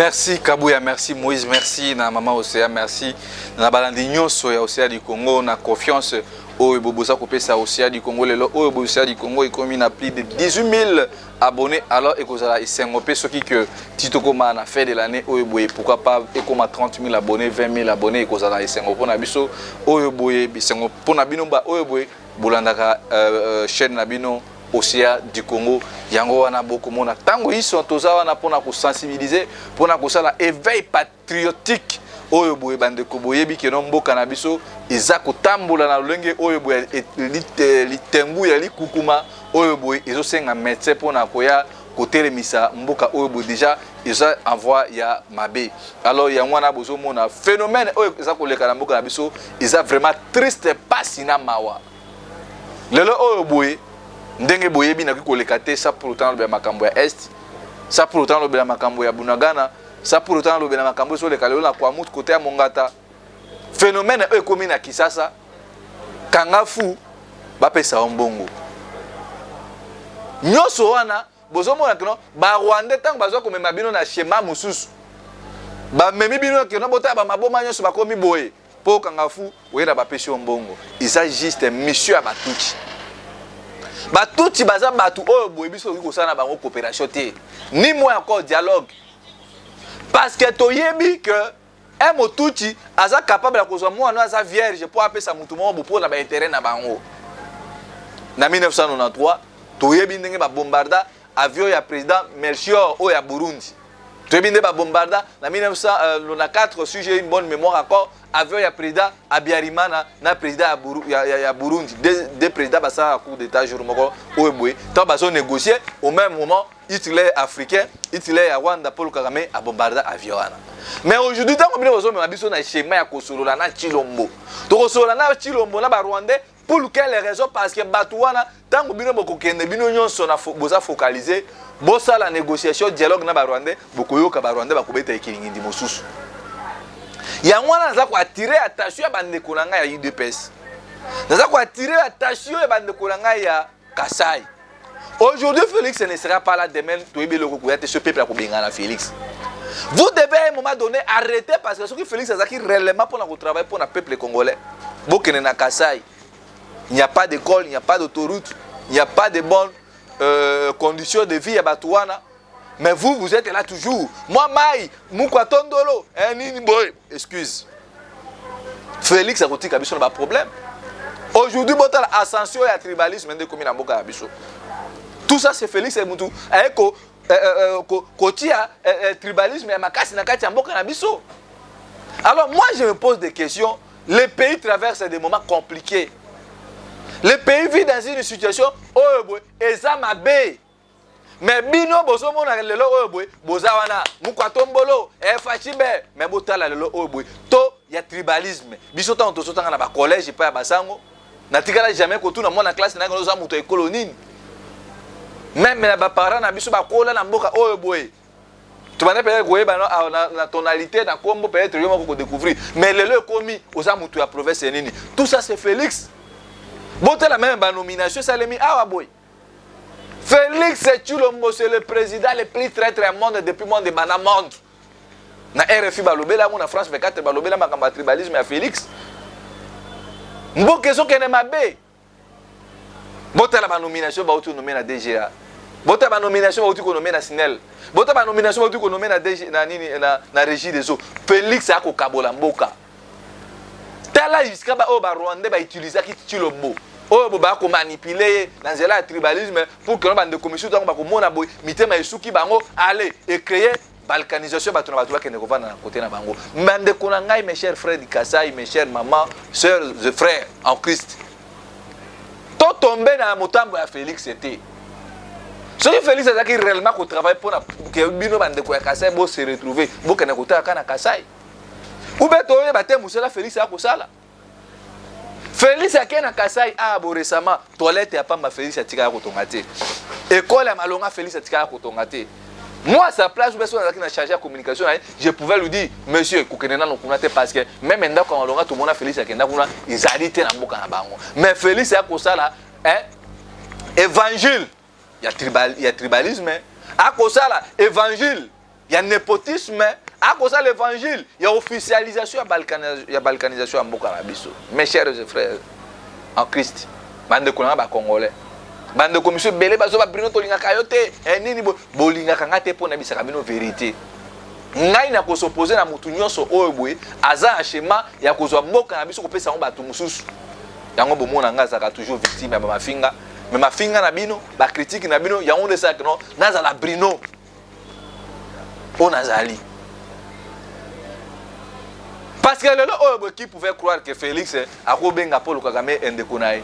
Merci Kabouya, merci Moïse, merci na maman Océa, merci na balandi nyonso ya Océa du Congo na confiance au bobosa kopé sa Océa du Congo lelo au Océa du Congo ekomi na plus de 18 000 abonnés alors ekozala isengopé soki que titoko na fin de l'année au boye pourquoi pas ekoma 30 000 abonnés 20 000 abonnés ekozala isengopo na biso au boye bisengo pona bino ba au boye bolandaka chaîne na bino Océa du Congo yango wana boko mona tango iso toza wana pona ko sensibiliser pona ko sala éveil patriotique oyo boye bande ko boyebi ke no mboka na biso eza kotambola na lolenge oyo boye litembu ya likukuma oyo boye ezo senga médecin pona koya kotelemisa mboka oyo boye déjà eza envoi ya mabe alors yango wana bozo mona phénomène oyo eza koleka na mboka na biso eza vraiment triste pasi na mawa lelo oyo boye ndenge boyebi na koleka te ça pour autant le makambo ya est ça pour autant le makambo ya Bunagana ça pour autant le makambo so le kalelo na kwa mutu côté ya Mongata phénomène e komi na Kisasa kangafu ba pesa mbongo nyoso wana bozomona kino ba Rwanda tango bazwa komema bino na schéma mususu ba memi bino kino bota ba maboma nyoso ba komi boye po kangafu oyena ba pesa mbongo isa juste monsieur abatuki batuti baza batu oyo boye biso ko sana bango coopération te ni moi encore dialogue parce que toyebi que un motuti aza capable de kozwa moi na aza vierge pour appeler sa mutu mo pour na ba intérêt na bango na 1993 toyebi ndenge ba bombarda avion ya président Melchior o ya Burundi toyebi ndenge ba bombarda na 1994 si j'ai une bonne mémoire encore avion ya président Abiyarimana na président ya Burundi des présidents basa coup d'état jour moko oyeboye tant bazo négocier au même moment Hitler africain Hitler ya Rwanda Paul Kagame a bombardé avion wana mais aujourd'hui tant que bazo me biso na schéma ya kosolola na Chilombo to kosolola na Chilombo na ba Rwandais pour quelle raison parce que batu wana tant que bino boko kende bino nyonso na boza focaliser bosa la négociation dialogue na ba Rwandais bokoyoka ba Rwandais bakobeta ekilingi mosusu yango wana naza ko attirer attention ya bandeko na ngai ya UDPS naza ko attirer attention ya bandeko na ngai ya Kasai aujourd'hui Félix ne sera pas là demain toyebi loko ko yate ce peuple a ko bengana Félix vous devez à un moment donné arrêter parce que ce que Félix azaki réellement pour na travailler pour le peuple congolais bokene na Kasai il n'y a pas d'école il n'y a pas d'autoroute il n'y a pas de bonnes conditions de vie à Batouana. Mais vous êtes là toujours. Moi, Maï, Moukwatondolo, excuse. Félix a dit qu'il y a un problème. Aujourd'hui, il y a l'ascension et le tribalisme de la Mboka. Tout ça, c'est Félix et Moutou. Le tribalisme et la Mboka. Alors, moi, je me pose des questions. Les pays traversent des moments compliqués. Les pays vivent dans une situation où ils ont ma baie. Mais bino bozo mona lelo oboy bozawana mukwatombolo fachibe mais botala lelo oboy to ya tribalisme biso ta to sotanga na ba collège pa ya basango na tikala jamais ko tuna mona classe na ngozo muto ekolo nini même na ba parents na biso ba kola na mboka oboy to bana pe ko yeba na tonalité na kombo peut-être yo moko ko découvrir mais lelo komi oza muto ya province nini tout ça c'est Félix botala même ba nomination ça lemi awa boy Félix Tshilombo, c'est le président le plus traître au monde depuis le monde de Banamonde. Na RFI balobela mo na France 24 balobela makamba tribalisme ya Félix. Mbokezo kene mabe. Bota la nomination ba outu nommer na DGA. Bota ba nomination ba outu ko nommer na SNEL. Bota ba nomination ba outu ko nommer na DG na nini na régie des eaux. Félix a ko kabola mboka. Tala jusqu'à ba o ba Rwanda ba utiliser ki Tshilombo. Oh, boba ko manipuler dans le tribalisme pour que les commissions donc ba ko mona boy mitema esuki bango aller et créer balkanisation ba tuna ba ke ne ko vana côté na bango mande ko na ngai mes chers frères du Kasai mes chers mamans sœurs et frères en Christ to tomber na motambo ya Félix c'était ce que Félix a qui réellement ko travaille pour que bino bande ko ya Kasai bo se retrouver bo ke na ko ta kana Kasai ou beto ye ba te musela Félix a ko sala Félix a na Kasai a récemment toilette ya pamba Félix a tika ko tongate école ya malonga Félix a tika ko tongate moi à sa place où est-ce na chargé de communication je pouvais lui dire monsieur kokenena no kunate parce que même ndako kwa malonga tout mona Félix a kenda kuna izali te na mboka na bango mais Félix a ko sala évangile ya tribalisme a ko sala évangile il y a népotisme, à cause de l'évangile, il y a officialisation, il y a balkanisation en Mboka Rabiso. Mes chers frères en Christ, bande de Congolais, bande de commission belé bazo ba brino to linga kayote, nini bo linga kangate po na bisaka bino vérité. Ngai na ko s'opposer na mutu nyonso oyo boye, aza un schéma ya kozwa Mboka na biso ko pesa ngo batu mususu. Yango bomona nga zaka toujours victime ya mafinga, mais mafinga na bino, ba critique na bino, yango de ça que non, naza la brino. On azali. Parce que le qui pouvait croire que Félix a Benga Paul Kagame Ndekonaï.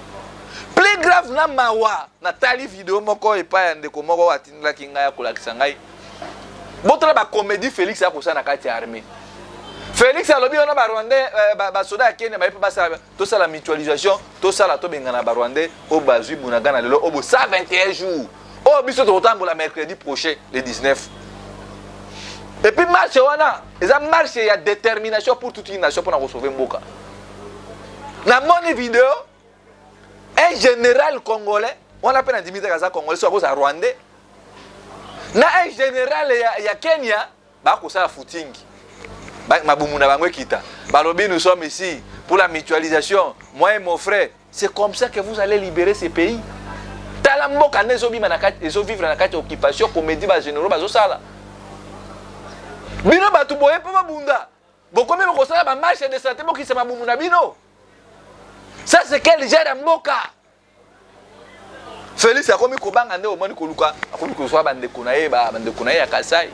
Plus grave na mawa na tali vidéo moko et pas Ndeko moko atindla kinga ya kolakisa ngai. Botra ba comédie Félix a kosa na kati armée. Félix a lobi on a ba Rwandais ba soda Kenya ba pas ça tout ça la mutualisation, tout ça la to benga na ba Rwandais au bazui bunagana lelo obo 121 jours. Oh biso to tambola mercredi prochain le 19. Et puis marche wana, ils ont marché, il y a détermination pour toute une nation pour nous sauver Mboka. Dans mon vidéo, un général congolais, on appelle un Dimitri Kaza congolais, soit à Rwandais. Na un général ya Kenya, ba ko ça footing. Ba mabumuna bangwe kita. Balobi nous sommes ici pour la mutualisation. Moi et mon frère, c'est comme ça que vous allez libérer ces pays. Tala Mboka nezobi manakati, ezo vivre na kati occupation comédie ba généraux bazo sala. Bino batu boye pa mabunda. Bokomi bokosala ba marche de santé boki se mabumu na bino. Ça c'est quel genre Mboka? Félix akomi kobanga nde omoni koluka, akomi kozwa bande kunaye ya Kasai.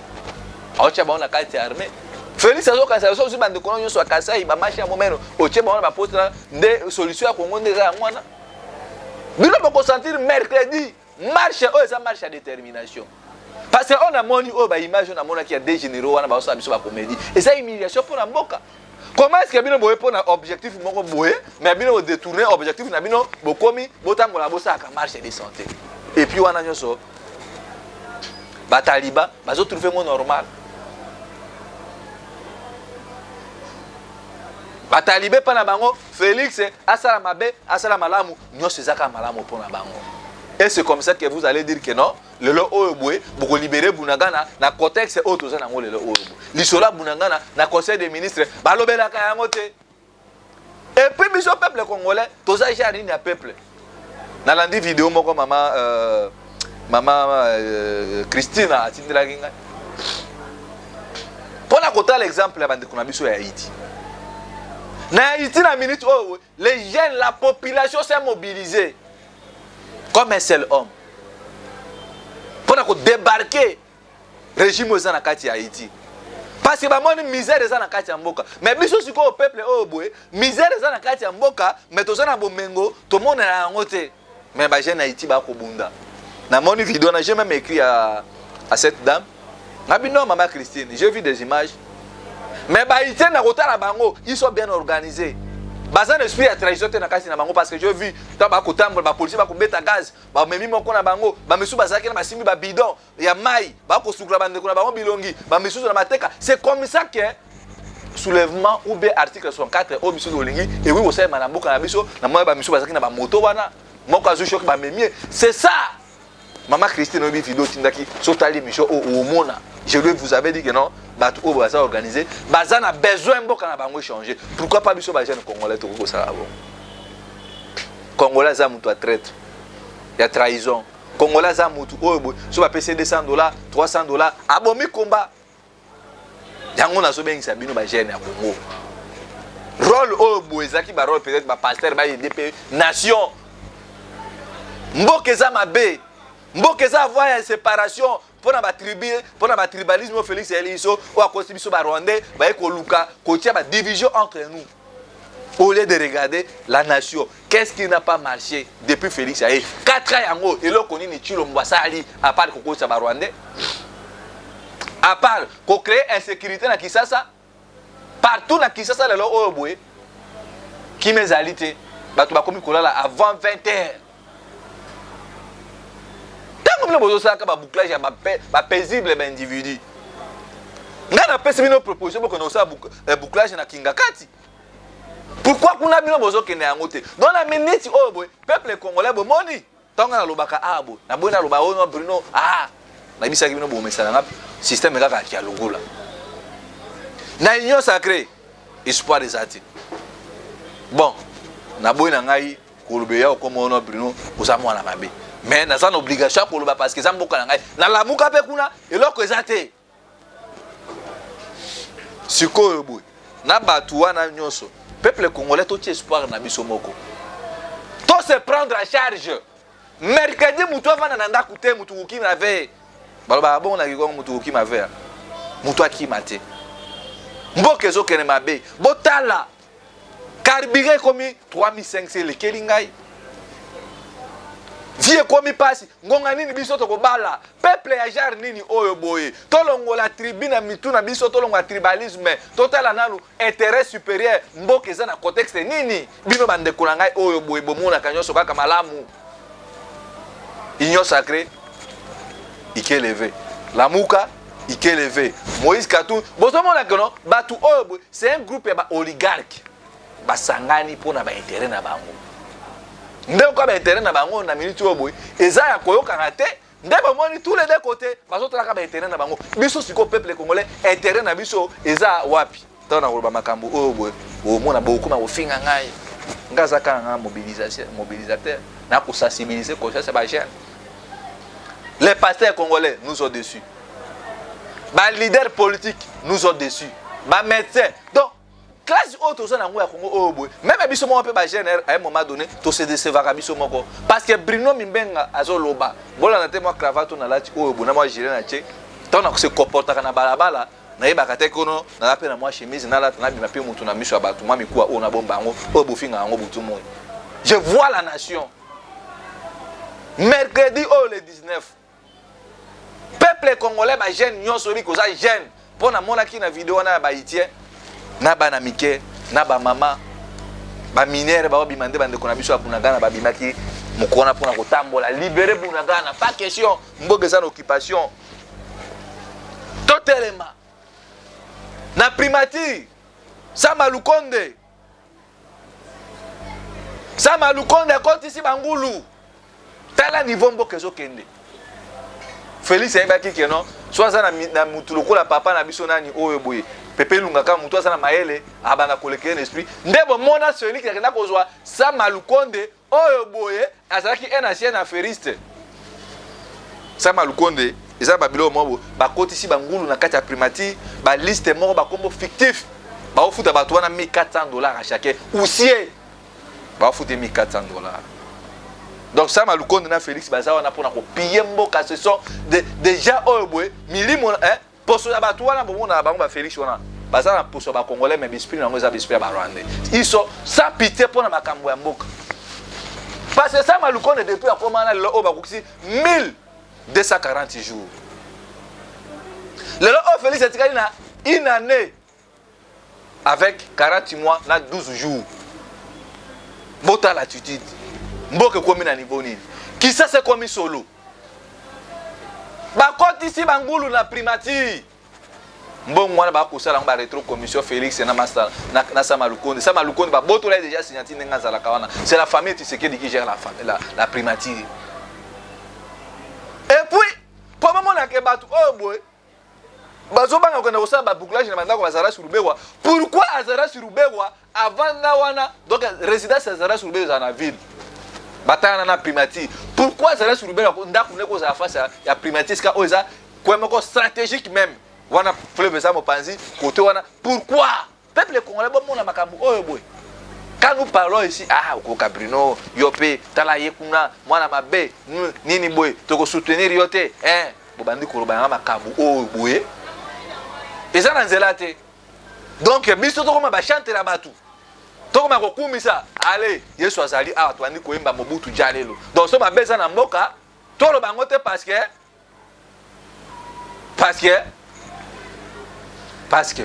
Aocha ba on a kati armée. Félix azo Kasai so bande kunaye so Kasai ba marche ya momeno. Oche ba on ba poste de solution ya Congo ndeza ngwana. Bino boko sentir mercredi marche eza marche à détermination. Parce qu'on a moni ba image on a mona qui a des généraux on a ba ça biso ba comédie et ça humiliation pour la Mboka. Comment est-ce que bino boye pour un objectif moko boye mais bino détourner objectif na bino bokomi botambola bosa ka marche de santé et puis wana nyoso ba taliba bazo trouver mo normal ba talibé pa na bango Félix asala mabe asala malamu nyoso ezaka malamu pour na bango. Et c'est comme ça que vous allez dire que non, le lo oebwe, pour libérer Bunagana, na contexte autre chose dans le lo oebwe. L'isola Bunagana, na conseil des ministres, balobela kayamote. Et puis, biso peuple congolais, tout ça, j'ai rien à peuple. Dans la vidéo, moi, maman Christine a dit la ginga. Pour la côté l'exemple, la bande qu'on a mis Haïti. Na Haïti, na minute, les jeunes, la population s'est mobilisée. Comme un seul homme. Pour débarquer le régime aux Anakati Haïti. Parce que la misère des Anakati Mboka. Mais bien sûr, au peuple, misère des Anakati Mboka, mais tout ça, tout le monde est en côté. Mais les gens Haïti, ils sont dans mon vidéo, j'ai même écrit à cette dame. Non, maman Christine, j'ai vu des images. Mais ils sont bien organisés. Bazan esprit à trahison te na kasi na bango parce que j'ai vu tant ba kotambo ba police ba ko beta gaz ba memi moko na bango ba mesu bazaki na basimi ba bidon ya mai ba ko sukula bande ko na bango bilongi ba mesu na mateka. C'est comme ça que soulèvement ou bien article 64 au biso dolingi et oui osay manamboka na biso na moi ba mesu bazaki na ba moto wana moko azu choc ba memi. C'est ça. Maman Christine obi vidéo tindaki sotali micho au mona. Je lui vous avez dit que non, batu o baza organisé, baza na besoin mboka na bango changer. Pourquoi pas biso ba jeune congolais to ko ça bon. Congolais za mutu a traître. Il y a trahison. Congolais za mutu o so ba PC $200, $300, abomi combat. Yango na so bengisa bino ba jeune ya Congo. Rôle o boezaki ba rôle peut-être ba pasteur ba IDP nation. Mboka za mabe. Mboka za avoir une séparation. Pour la tribalisme, Félix Eliso, ou à cause de Rwandais, il y a une division entre nous. Au lieu de regarder la nation, qu'est-ce qui n'a pas marché depuis Félix Eliso 4 ans, et là, on a dit à part que c'est Rwandais, à part qu'on crée insécurité dans Kisasa, partout dans Kisasa, les gens qui m'ont alité, avant 20 heures. Comme nous avons bouclage paisible individu. Nous avons une proposition pour que nous ayons un bouclage dans Kingakati. Pourquoi nous avons besoin de nous ayons dans la minute où le peuple congolais a moni. Tant que nous avons Bruno, na bisa ki bino bo mesala ngap système kaka ki alugula na union sacrée espoir des ati bon na boy na ngai kolobe ya ko mono Bruno oza mwana mabe mais na sana obligation koloba parce que za mboka na ngai na lamuka pe kuna eloko ezate sikoyo boy na batu wana nyonso peuple congolais to espoir na biso moko to se prendre en charge mercredi mutu avana na ndaku te mutu uki na ve baloba bon na kikongo mutu uki ma ve mutu akima te mboka ezokene mabe botala carburant komi 3500 lekeli ngai vie komi pasi ngonga nini biso to kobala peuple ya jar nini oyo boye tolongola tribu na mitu na biso tolongola tribalisme totala nanu intérêt supérieur mboka eza na contexte nini bino bandeko na ngai oyo boye bomona kanyoso kaka malamu union sacrée ikelevé lamuka ikelevé Moïse Katumbi bozomona que non batu oyo boye c'est un groupe ya ba oligarque basangani pona ba intérêt na bango ndeko ba intérêt na bango na minute oyo boye eza ya koyoka te ndeko moni tous les deux côtés bazotala ba intérêt na bango biso siko peuple congolais intérêt na biso eza wapi tana koloba makambo oyo boye omona bokuma ofinga ngai ngaza kana mobilisateur na ko sensibiliser conscience ba jeune les pasteurs congolais nous sont dessus ba leaders politiques nous ont dessus ba médecins donc classe autre ça na ngwa Congo oyo boy même biso mo pe ba jeune à un moment donné to se décevoir biso moko parce que Bruno Mimbenga azoloba bola na te moi cravate na lati oyo boy na moi gilet na che tona ko se comporta na balabala na yeba kate kono na la pe na moi chemise na lati na bima pe mutu na miso abatu mami kwa o na bomba ngo oyo bofinga ngo butu mo je vois la nation mercredi oh le 19 peuple congolais ba jeune nyonso liko za jeune pona mona ki na vidéo na ba itien na bana mike na ba mama ba minere ba bimande bande kona biso akunagana ba bimaki mukona pona kotambola libérer bunagana pas question mboge za occupation totalement na primature Sama Lukonde koti si bangulu tala niveau mboke ezokende Félix ayebaki ke non soit ça na mutu lokola papa na biso nani oyo boye pepe lungaka mutu asa na mayele abanga kolekele l'esprit ndebo mona celui qui akenda kozwa Sama Lukonde oyo boye azalaki un ancien affairiste Sama Lukonde eza babilo mobo bakoti si bangulu na kati ya primature ba liste moko ba kombo fictif ba ofuta bato wana $1,400 à chacun ousier ba ofuta $1,400. Donc Sama Lukonde na Félix baza wana pona ko piller mboka ce sont déjà oyo boye milimo poso ya bato wana bomona bango ba Félix wana baza na poso ba congolais mais esprit nango eza esprit ba rwandais ils sont sans pitié pona makambo ya mboka parce que Sama Lukonde depuis akomana le oba kuksi 1240 jours le o Félix etikali na une année avec 40 mois na 12 jours bota l'attitude mboke komi na niveau nini qui ça c'est komi solo ba koti si bangulu na primature mbongo wana ba kosala ba rétro commission Félix na master na Sama Lukonde ba boto là déjà signature ndenga zala kawana c'est la famille Tshisekedi qui gère la primature et puis pour moment na ke batu oh boy bazobanga kona kosala ba bouclage na mandako bazara surubegwa pourquoi azara surubegwa avant na wana donc résidence azara surubegwa na ville batana na primature pourquoi azara surubegwa ndako neko za face ya primature ska oza kwa moko stratégique même wana fleuve za mopanzi côté wana pourquoi peuple congolais bon mona makambu oyo boy quand nous parlons ici ko Bruno yope tala yekuna mwana mabe nini boy toko soutenir yote bobandi koloba na makambu oyo boy eza na nzela te donc biso tokoma ba chanter la batu tokoma kokumisa allez Yesu azali awa twandi koyemba Mobutu jalelo donc so mabeza na mboka tolo bango te parce que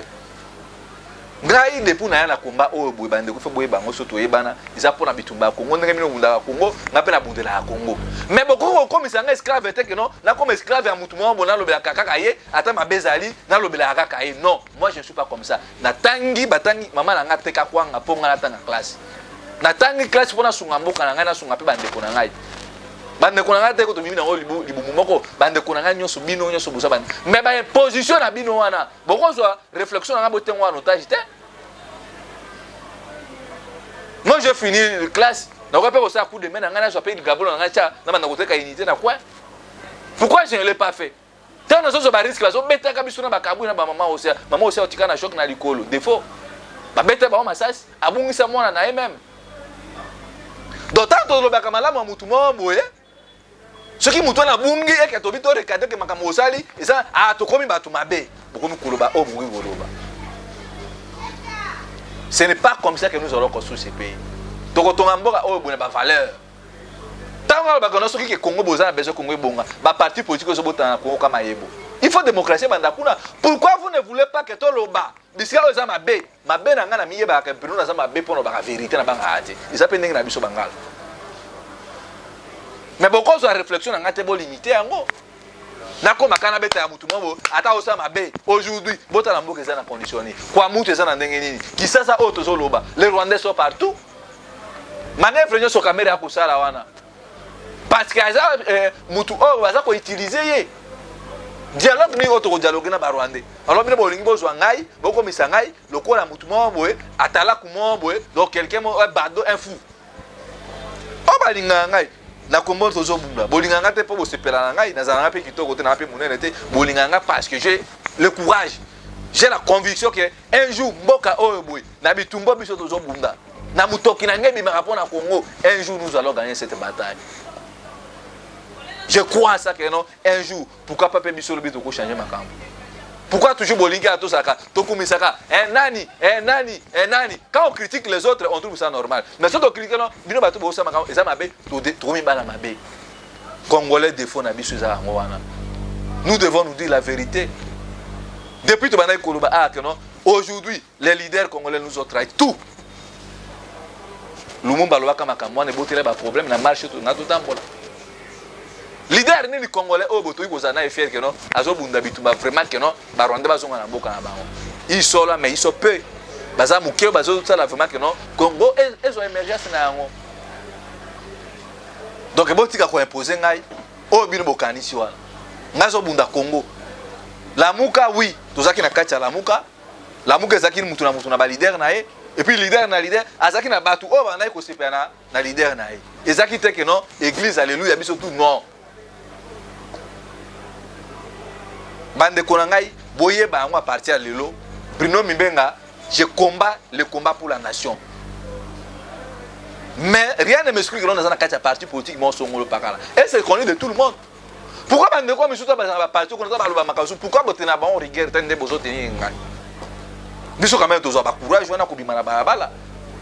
ngai depuis na ya na komba oyo boye bande ko fe boye bango so toyebana eza pona bitumba Kongo ndenge mino bunda Kongo ngape na bundela ya Kongo mais boko komisa nga esclave te que non na comme esclave ya mutu mo bona lobela kaka ye ata mabezali na lobela kaka ye non moi je ne suis pas comme ça na tangi batangi mama na nga teka kwanga ponga na tanga classe na tangi classe pona sunga mboka na nga na sunga pe bande ko na ngai bande konanga te ko to mimina libu moko bande konanga nyoso bino nyoso busa bande mais ba position na bino wana boko zo réflexion na botengo en otage te. Moi j'ai fini la classe na ko pe ko sa coup de main na ngana so pe gabolo na ngacha na bande ko te ka unité na quoi. Pourquoi je ne l'ai pas fait? Tant na so ba risque ba so beta ka biso na ba kabu na ba mama aussi otika na choc na likolo défaut ba beta ba masasi abungisa mwana na même. D'autant to lo ba kamala mo mutu mo boye. Ce qui mouton a bungi et que tobito recadre que makamosali et ça a to komi ba to mabe bokomi koloba o bungi koloba. Ce n'est pas comme ça que nous allons construire ce pays. To to mboka o buna ba valeur. Tango ba kono soki ke Congo boza besoin Congo bonga ba parti politique so botana Congo kama yebo. Il faut démocratie banda kuna. Pourquoi vous ne voulez pas que to loba bisika o za mabe na ngana miyeba ka pino na za mabe pono ba vérité na banga ate. Isa pendenge na biso bangala. Mais beaucoup de réflexion n'a pas limité en gros. Nako makana beta ya mutu mobo ata osa mabe aujourd'hui bota la mboka ezana conditionné. Kwa mutu ezana ndenge nini? Kisasa o tozo loba. Les Rwandais sont partout. Manevre nyo so kamera ya kusala wana. Parce que aza mutu o baza ko utiliser ye. Dialogue ni auto dialogue na ba Rwandais. Alors bino bolingi bozwa ngai, boko misangai, lokola mutu mobo atala ku mobo donc quelqu'un mo bado un fou. O balinga ngai na kombo tozo bunda bolinganga te po bo sepela ngai na zanga pe kitoko te na pe munene te bolinganga parce que j'ai le courage, j'ai la conviction que un jour mboka oyo boy na bitumbo biso tozo bunda na mutoki na ngai bima rapona Congo un jour nous allons gagner cette bataille. Je crois à ça que non un jour pourquoi pas biso le bito ko changer makambo. Pourquoi toujours bolinga to saka to kumisaka nani quand on critique les autres on trouve ça normal mais si on critique non bino bato bo sama eza mabe to mi bana mabe congolais défaut na biso za ngwana. Nous devons nous dire la vérité depuis to bana koloba que non aujourd'hui les leaders congolais nous ont trahi tout Lumumba loba kama kamwa ne botela ba problème na marché to na tout tambola. Leader ni congolais o boto iboza na fier que non azo bunda bitumba vraiment que non ba Rwanda bazonga na boka na bango ils sont là mais ils sont peu baza mukeo bazo tout ça vraiment que non Congo ezo émergence na yango donc botika ko imposer ngai o bino bokanisi wana ngazo bunda Congo lamuka oui tozaki na kati ya lamuka ezaki mutu na ba leader na ye et puis leader azaki na batu o bana ko sepena na leader na ye ezaki te que non église alléluia biso tout non. Bande konangai boye ba ngwa partir à lelo Bruno Mimbenga je combat le combat pour la nation mais rien ne m'exclut que l'on dans un parti politique mon songolo pakala et c'est connu de tout le monde. Pourquoi bande quoi monsieur ba parti qu'on ba loba makasu pourquoi botena ba on rigueur tende bozo tenir ngai biso quand même tozo ba courage wana ko bima na balabala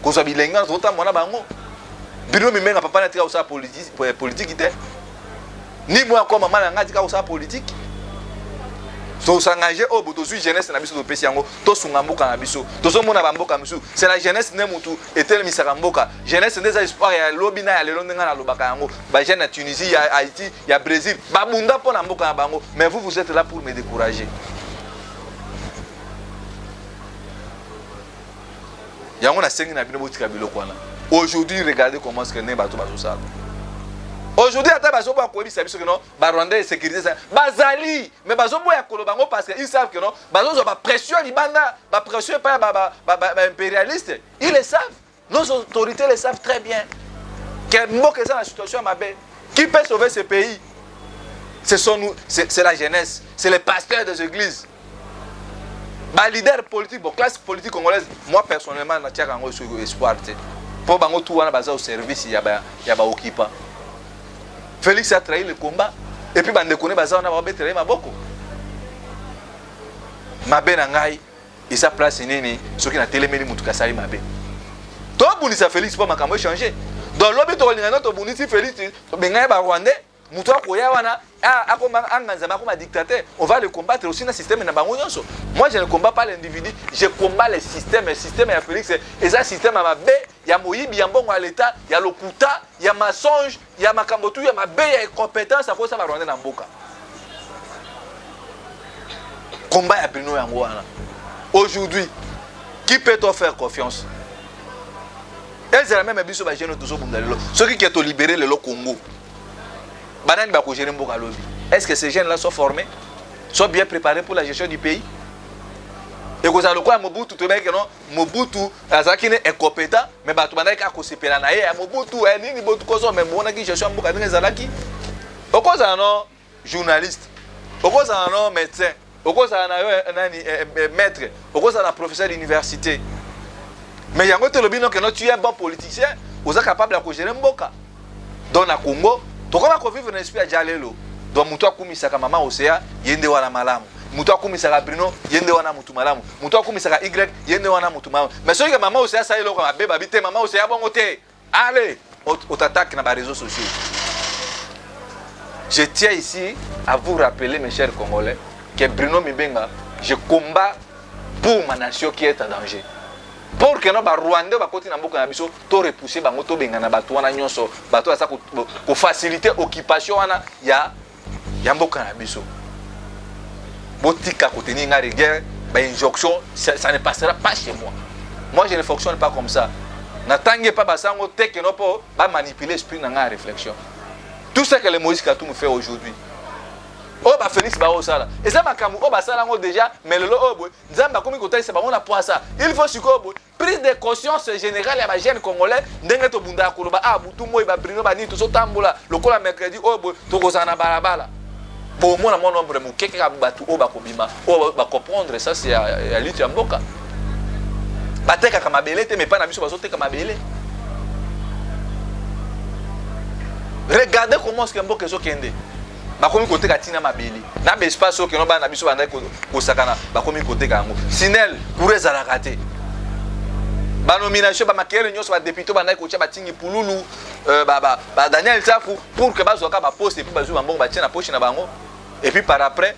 ko zo bilenga zo ta mona bango Bruno Mimbenga papa na tika usa politique te ni moi comme maman na ngati ka usa politique. So s'engager au bout de jeunesse na biso to pesi yango to sunga mboka na biso to so mona ba mboka misu c'est la jeunesse ne mutu etel misaka mboka jeunesse des espoir ya lobby na ya lelo ndenga na lobaka yango ba jeune na Tunisie ya Haïti ya Brésil ba bunda po na mboka na bango mais vous êtes là pour me décourager. Yango na sengi na bino botika biloko wana aujourd'hui regardez comment ce que ne bato bazo sala. Aujourd'hui, à Tabazo, que non, Rwandais sécurité ça. Bazali, mais Bazo boya kolobango parce qu'ils savent que non, Bazo ba pression libanda, ba pression pas impérialiste. Ils le savent. Nos autorités le savent très bien. Que moque ça la situation mabe. Qui peut sauver ce pays? C'est la jeunesse, c'est les pasteurs des églises. Ba leader politique, bon classe politique congolaise, moi personnellement na tiaka ngo sur espoir. Pour bango tout wana baza au service ya ba occupant. Félix a trahi le combat et puis bande connaît baza na ba betere maboko mabe na ngai isa place nini soki na telemeli mutu kasali mabe to bunisa Félix po makambo changer donc lobi to linga to bunisi Félix to benga ba Rwandais mutu akoya wana akoma anganza makoma dictateur on va le combattre aussi na système na bango nyonso. Moi je ne combats pas l'individu, je combats le système ya Félix et ça système mabe ya moyibi ya mbongo à l'état ya lokuta ya mensonge ya makambo tu ya mabe ya incompétence akosa ba Rwanda na mboka combat ya Bruno yango wana. Aujourd'hui qui peut te faire confiance? Et c'est la même biso ba jeune tozo bundalelo ceux qui to libérer le Congo banani ba ko gérer mboka lobby. Est-ce que ces jeunes là sont formés, sont bien préparés pour la gestion du pays? Et que ça le quoi Mobutu to que non Mobutu azaki est compétent mais ba to banaki ka ko sepela na ye Mobutu nini botu ko so même bona ki gestion mboka ndenge zalaki. Oko za non journaliste, oko za non médecin, oko za na nani maître, oko za na professeur d'université. Mais yango te lobi non que non tu es un bon politicien, oza capable de gérer mboka. Dans na Congo, to ko ba ko vivre na esprit ya jalelo. Donc mutu akumisaka mama Osea yende wana malamu. Mutu akumisaka Bruno yende wana mutu malamu. Mutu akumisaka Y yende wana mutu malamu. Mais soki que mama Osea ça eloko mabe babite mama Osea bongo te. Allez, on t'attaque dans les réseaux sociaux. Je tiens ici à vous rappeler mes chers Congolais que Bruno Mibenga, je combats pour ma nation qui est en danger. Pour que nos Rwandais ba koti na mboka na biso to repousser bango to benga na bato wana nyonso bato asa ko faciliter occupation wana ya mboka na biso. Botika côté ninga de guerre, ba injonction, ça ne passera pas chez moi. Moi je ne fonctionne pas comme ça. N'attendez pas basango te que no po ba manipuler l'esprit na nga réflexion. Tout ce que le Moïse Katumbi fait aujourd'hui. Oh ba Félix ba osala. Et ça makamu oh ba sala ngo déjà mais le oh boy. Nzamba komi kota c'est ba on a pour ça. Il faut siko boy. Prise de conscience générale ya ba jeune congolais ndenge to bunda koloba ah butu moy ba Bruno ba ni to so tambola lokola mercredi oh boy to kozana balabala. Bon mon nombre mu keke ka batu oh ba kobima oh ba comprendre ça c'est ya lutte ya mboka. Bateka kama belete mais pas na biso ba so te kama belete. Regardez comment ce que mboka so kende. Bakomi côté katina mabeli na be espace que no ba na biso ba ndai ko sakana bakomi côté kango sinel kureza la raté ba nomination ba makere nyonso ba député ba ndai ko tia batingi pululu ba Daniel Tafu pour que bazo ka ba poste et puis bazo mbongo ba tia na poche na bango et puis par après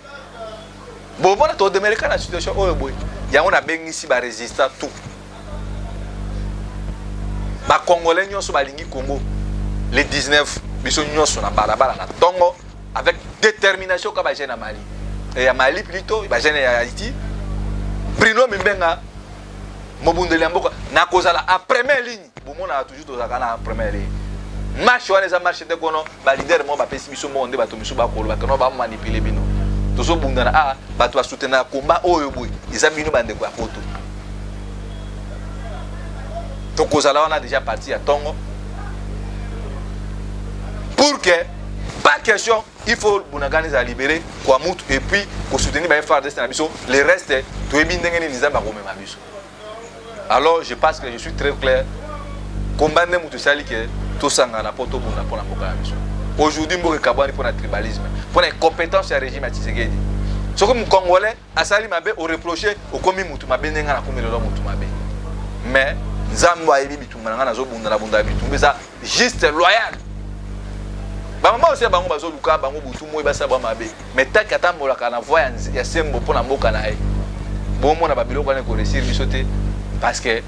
bon bona to demerika na situation oyo boy yango na bengisi ba résister tout ba congolais nyonso ba lingi Congo les 19 biso nyonso na balabala na tongo avec détermination comme à Mali. Et à Mali plutôt, à Haïti. Bruno Mibenga, Mobundeli Mboka, na cause la première ligne. Bon, on a toujours la première ligne. Marche, on les a marché de Gono, ba leader mo ba pessimisme monde ba to misu ba kolo ba kono ba manipuler bino. To so bundana ah ba to soutenir combat oyo boy. Ils a bino bande ko akoto. To cause là on a déjà parti à Tongo. Pour que pas question, il faut Bounagani à libérer, quoi moutre et puis pour soutenir les frères de Stanabiso, le reste, tout est bien d'engager les hommes à Romé Mabiso. Alors je pense que je suis très clair. Combattre moutre sali que tout ça n'a pas tout bon pour la Bokabiso. Aujourd'hui, moi je cabane pour le tribalisme, pour les compétences du régime à Tshisekedi. Ce que mon Congolais a sali mabé au reproché au commis moutre mabé n'enga na commis le nom moutre mabé. Mais Zamba ebi bitumana na zo bunda na bunda bitumbe ça juste loyal. Maman aussi bango bazo luka bango butu moyi basa ba mabe mais tant katambola kana voya ya sembo pona mboka na ye bon mona ba biloko na ko réussir bisoté parce que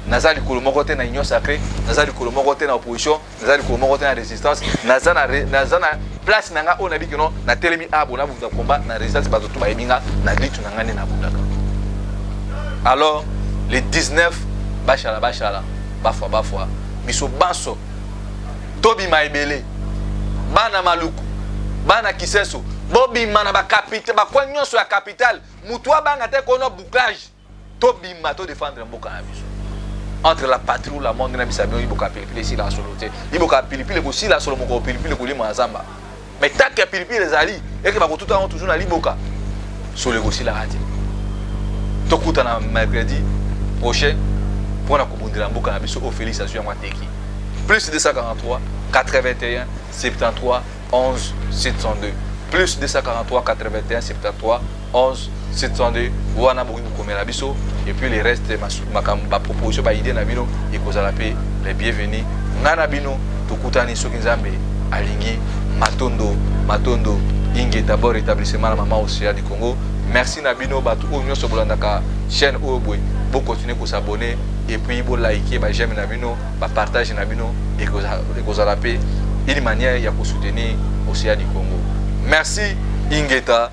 nazali ko moko te na union sacrée nazali ko moko te na opposition nazali ko moko te na résistance nazana place nanga ona bikino na telemi abo na buta combat na résistance bazo to ba ebinga na litu nanga ne na bundaka. Alors les 19 bachala bafwa biso banso tobi maibele bana maluku bana kiseso bobi mana ba capitale ba kwa nyonso ya capitale mutu abanga te kono bouclage to bima to défendre mboka na biso entre la patrie ou la monde na bisabi iboka pilipili si la solote iboka pilipili ko si la solo moko pilipili ko limo azamba mais tant que pilipili ezali et que ba ko tout temps toujours na liboka solo ko si la radio to kuta na mercredi prochain pour na kobundira mboka na biso au Félix Azua Mwateki plus 243 81 73 11 702 plus 243 81 73 11 702 wana boki komela biso et puis les restes ma proposition ba idée na bino et kozala pe les bienvenus ngana bino tokutani soki nzambe alingi matondo inge d'abord établissement la maman Osea du Congo. Merci na bino batu onyo so bolandaka chaîne Obwe bo continuer ko s'abonner et puis bo liker ba j'aime na bino ba partage na bino et kozala pe une manière ya ko soutenir Osea du Congo. Merci Ingeta.